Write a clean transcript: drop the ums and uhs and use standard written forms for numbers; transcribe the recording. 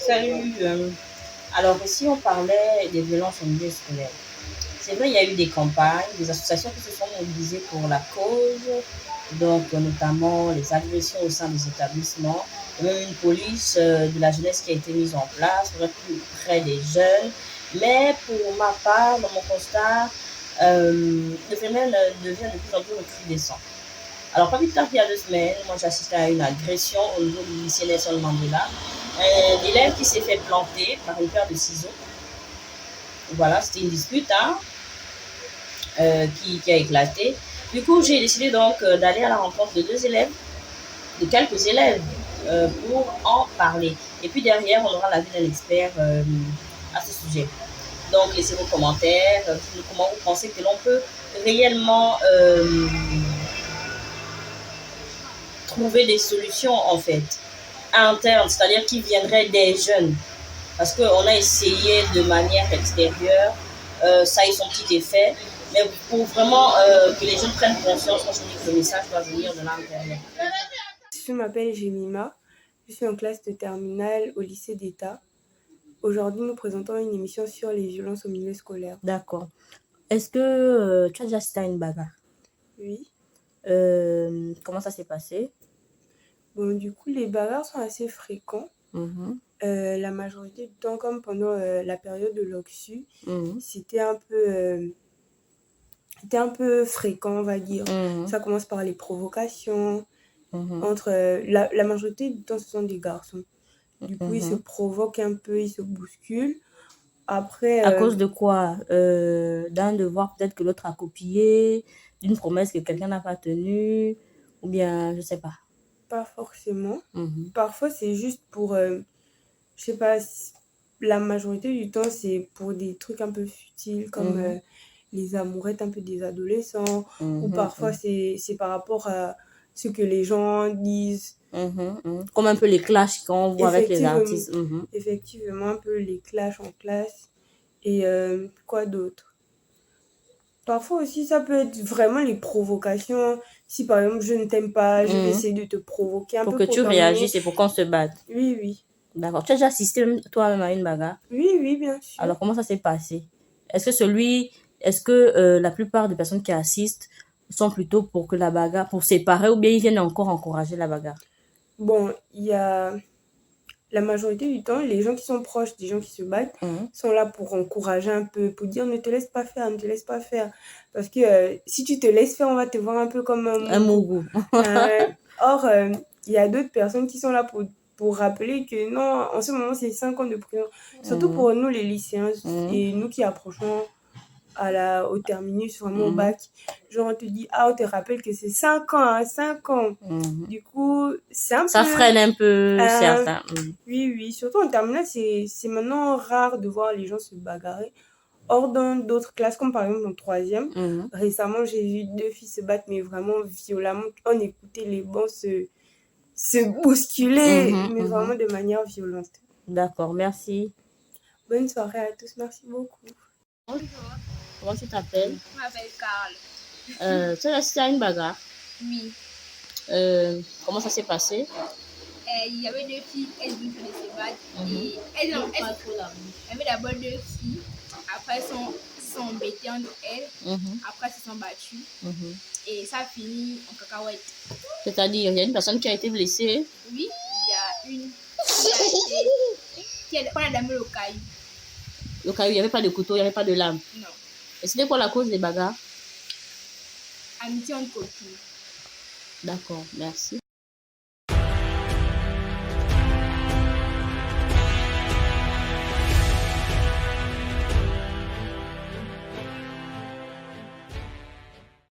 Salut. Alors ici, on parlait des violences au milieu scolaire. C'est vrai, il y a eu des campagnes, des associations qui se sont mobilisées pour la cause, donc notamment les agressions au sein des établissements, et même une police de la jeunesse qui a été mise en place pour être plus près des jeunes. Mais pour ma part, dans mon constat, le phénomène devient de plus en plus recrudescent. Alors, pas plus tard qu'il y a 2 semaines, moi j'ai assisté à une agression au niveau du lycée Nelson Mandela. Un élève qui s'est fait planter par une paire de ciseaux. Voilà, c'était une dispute qui a éclaté. Du coup, j'ai décidé donc d'aller à la rencontre de quelques élèves, pour en parler. Et puis derrière, on aura l'avis d'un expert à ce sujet. Donc, laissez vos commentaires, comment vous pensez que l'on peut réellement trouver des solutions en fait internes, c'est-à-dire qui viendraient des jeunes. Parce qu'on a essayé de manière extérieure, ça a eu son petit effet, mais pour vraiment que les jeunes prennent conscience, moi je dis que le message doit venir de l'intérieur. Je m'appelle Jemima, je suis en classe de terminale au lycée d'État. Aujourd'hui, nous présentons une émission sur les violences au milieu scolaire. D'accord. Est-ce que tu as déjà assisté à une bagarre? Oui. Comment ça s'est passé? Bon, du coup, les bagarres sont assez fréquents. La majorité du temps, comme pendant la période de l'Oxu, c'était un peu fréquent, on va dire. Ça commence par les provocations. Entre la majorité du temps, ce sont des garçons. Du coup, ils se provoquent un peu, ils se bousculent. Après, À cause de quoi? D'un devoir peut-être que l'autre a copié, d'une promesse que quelqu'un n'a pas tenue, ou bien, je sais pas. Pas forcément. Parfois, c'est juste pour, je sais pas, la majorité du temps, c'est pour des trucs un peu futiles, comme les amourettes un peu des adolescents, ou parfois, c'est par rapport à ce que les gens disent. Comme un peu les clashs qu'on voit avec les artistes. Effectivement, un peu les clashs en classe. Et quoi d'autre? Parfois aussi, ça peut être vraiment les provocations. Si par exemple, je ne t'aime pas, je vais essayer de te provoquer un Pour peu que pour tu t'emmener. réagisses et pour qu'on se batte. Oui, oui. D'accord. Tu as déjà assisté toi-même à une bagarre? Oui, oui, bien sûr. Alors, comment ça s'est passé? Est-ce que la plupart des personnes qui assistent sont plutôt pour que la bagarre, pour séparer, ou bien ils viennent encore encourager la bagarre? Bon, il y a la majorité du temps, les gens qui sont proches des gens qui se battent sont là pour encourager un peu, pour dire ne te laisse pas faire, ne te laisse pas faire. Parce que si tu te laisses faire, on va te voir un peu comme Un mougou. Or, il y a d'autres personnes qui sont là pour rappeler que non, en ce moment, c'est 5 ans de prison. Surtout pour nous, les lycéens, et nous qui approchons au terminus, vraiment au bac. Genre, on te dit, on te rappelle que c'est 5 ans, 5 ans. Du coup, c'est un peu... Ça freine un peu certains. Oui, oui. Surtout en terminale, c'est maintenant rare de voir les gens se bagarrer. Or, dans d'autres classes, comme par exemple en 3e, récemment, j'ai vu 2 filles se battre, mais vraiment violemment. On écoutait les bancs se bousculer, mais vraiment de manière violente. D'accord, merci. Bonne soirée à tous, merci beaucoup. Bonjour. Comment tu t'appelles? Je m'appelle Carl. Tu as assisté à une bagarre? Oui. Comment ça s'est passé? Il y avait 2 filles, elles venaient de se battre. Et elles avaient d'abord 2 filles. Après, elles sont embêtées entre elles. Après, elles se sont battues. Et ça a fini en cacahuète. C'est-à-dire, il y a une personne qui a été blessée? Oui, il y a une qui a damé le caillou. Le caillou, il n'y avait pas de couteau, il n'y avait pas de lame? Non. Et c'était quoi la cause des bagarres? Amitié entre copines. D'accord, merci.